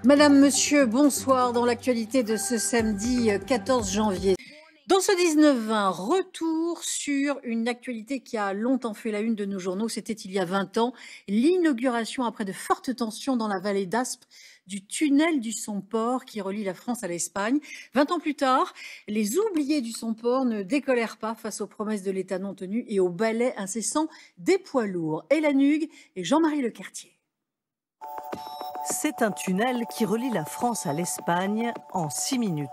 Madame, monsieur, bonsoir. Dans l'actualité de ce samedi 14 janvier. Dans ce 19-20, retour sur une actualité qui a longtemps fait la une de nos journaux. C'était il y a 20 ans, l'inauguration après de fortes tensions dans la vallée d'Aspe du tunnel du Somport qui relie la France à l'Espagne. 20 ans plus tard, les oubliés du Somport ne décollèrent pas face aux promesses de l'État non tenues et au balai incessant des poids lourds. Hélène Hugues et Jean-Marie Lequertier. C'est un tunnel qui relie la France à l'Espagne en 6 minutes.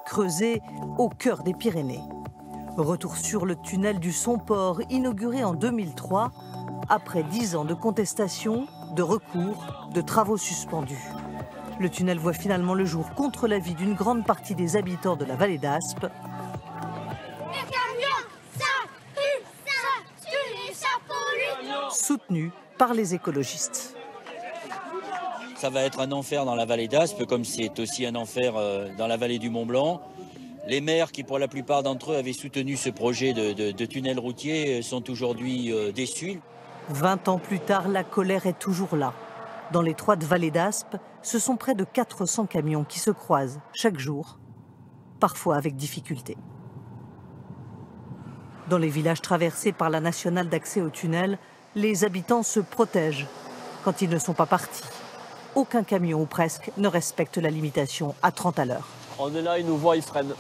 Creusé au cœur des Pyrénées. Retour sur le tunnel du Somport, inauguré en 2003, après 10 ans de contestation, de recours, de travaux suspendus. Le tunnel voit finalement le jour contre l'avis d'une grande partie des habitants de la vallée d'Aspe. Soutenu par les écologistes. Ça va être un enfer dans la vallée d'Aspe, comme c'est aussi un enfer dans la vallée du Mont-Blanc. Les maires qui, pour la plupart d'entre eux, avaient soutenu ce projet de tunnel routier sont aujourd'hui déçus. 20 ans plus tard, la colère est toujours là. Dans l'étroite vallée d'Aspe, ce sont près de 400 camions qui se croisent chaque jour, parfois avec difficulté. Dans les villages traversés par la nationale d'accès au tunnel, les habitants se protègent quand ils ne sont pas partis. Aucun camion ou presque ne respecte la limitation à 30 à l'heure. On est là, ils nous voient, ils freinent.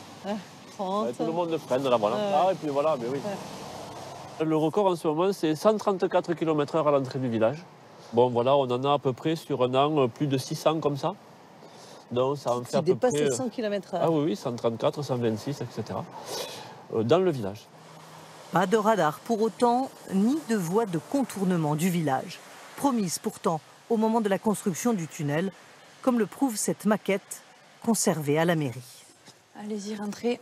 30. Ouais, tout le monde freine là, voilà. Ah, et puis voilà, mais oui. Le record en ce moment, c'est 134 km/h à l'entrée du village. Bon, voilà, on en a à peu près sur un an plus de 600 comme ça. Donc ça en fait à peu près... les 100 km/h. Ah oui, 134, 126, etc. Dans le village. Pas de radar pour autant, ni de voie de contournement du village. Promise pourtant au moment de la construction du tunnel, comme le prouve cette maquette conservée à la mairie. Allez-y, rentrez.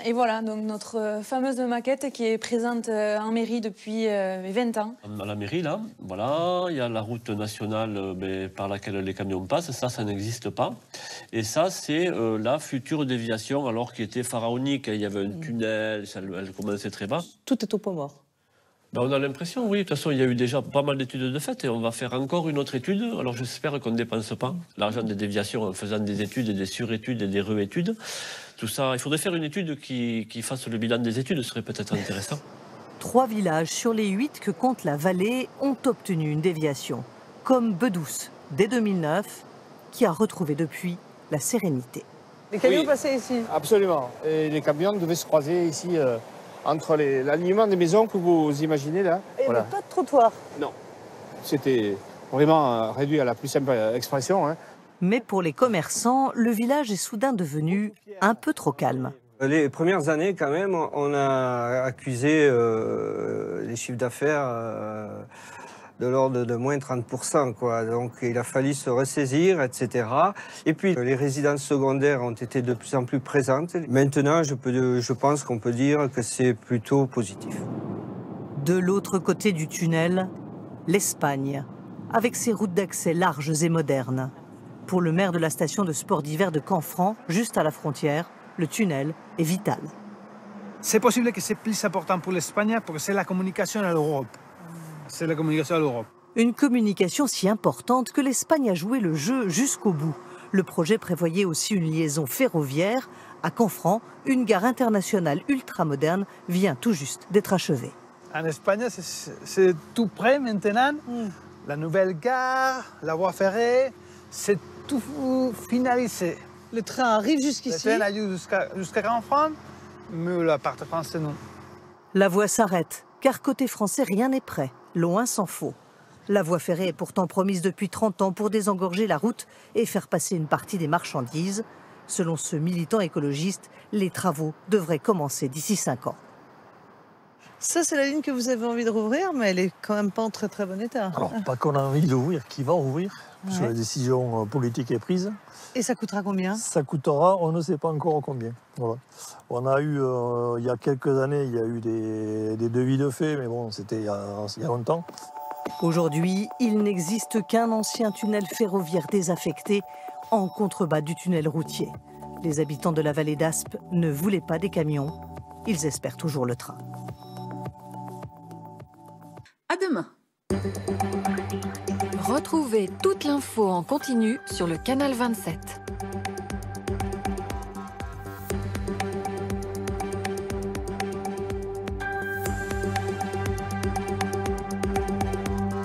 Et voilà, donc notre fameuse maquette qui est présente en mairie depuis 20 ans. À la mairie, là, voilà, il y a la route nationale par laquelle les camions passent. Ça n'existe pas. Et ça, c'est la future déviation, alors qui était pharaonique. Il y avait un tunnel, elle commençait très bas. Tout est au point mort. Ben, on a l'impression, oui. De toute façon, il y a eu déjà pas mal d'études de fait et on va faire encore une autre étude. Alors j'espère qu'on ne dépense pas l'argent des déviations en faisant des études et des surétudes et des réétudes. Tout ça, il faudrait faire une étude qui fasse le bilan des études, ce serait peut-être intéressant. 3 villages sur les 8 que compte la vallée ont obtenu une déviation, comme Bedouce, dès 2009, qui a retrouvé depuis la sérénité. Les camions passaient ici? Absolument. Et les camions devaient se croiser ici entre l'alignement des maisons que vous imaginez là. Et voilà. pas de trottoir? Non. C'était vraiment réduit à la plus simple expression. Hein. Mais pour les commerçants, le village est soudain devenu un peu trop calme. Les premières années, quand même, on a accusé les chiffres d'affaires de l'ordre de moins 30%, quoi. Donc il a fallu se ressaisir, etc. Et puis les résidences secondaires ont été de plus en plus présentes. Maintenant, je pense qu'on peut dire que c'est plutôt positif. De l'autre côté du tunnel, l'Espagne, avec ses routes d'accès larges et modernes. Pour le maire de la station de sport d'hiver de Canfranc, juste à la frontière, le tunnel est vital. C'est possible que c'est plus important pour l'Espagne parce que c'est la communication à l'Europe. C'est la communication à l'Europe. Une communication si importante que l'Espagne a joué le jeu jusqu'au bout. Le projet prévoyait aussi une liaison ferroviaire. À Canfranc, une gare internationale ultramoderne vient tout juste d'être achevée. En Espagne, c'est tout prêt maintenant. La nouvelle gare, la voie ferrée, c'est tout finalisé. Le train arrive jusqu'ici. Le train arrive jusqu'à Canfranc, mais la partie française, c'est non. La voie s'arrête, car côté français, rien n'est prêt. Loin s'en faut. La voie ferrée est pourtant promise depuis 30 ans pour désengorger la route et faire passer une partie des marchandises. Selon ce militant écologiste, les travaux devraient commencer d'ici 5 ans. Ça, c'est la ligne que vous avez envie de rouvrir, mais elle est quand même pas en très très bon état. Alors, pas qu'on a envie de l'ouvrir, qui va ouvrir, parce que la décision politique est prise. Et ça coûtera combien? Ça coûtera, on ne sait pas encore combien. Voilà. On a eu, il y a quelques années, il y a eu des devis de fait, mais bon, c'était il y a longtemps. Aujourd'hui, il n'existe qu'un ancien tunnel ferroviaire désaffecté en contrebas du tunnel routier. Les habitants de la vallée d'Aspe ne voulaient pas des camions, ils espèrent toujours le train. À demain. Retrouvez toute l'info en continu sur le canal 27.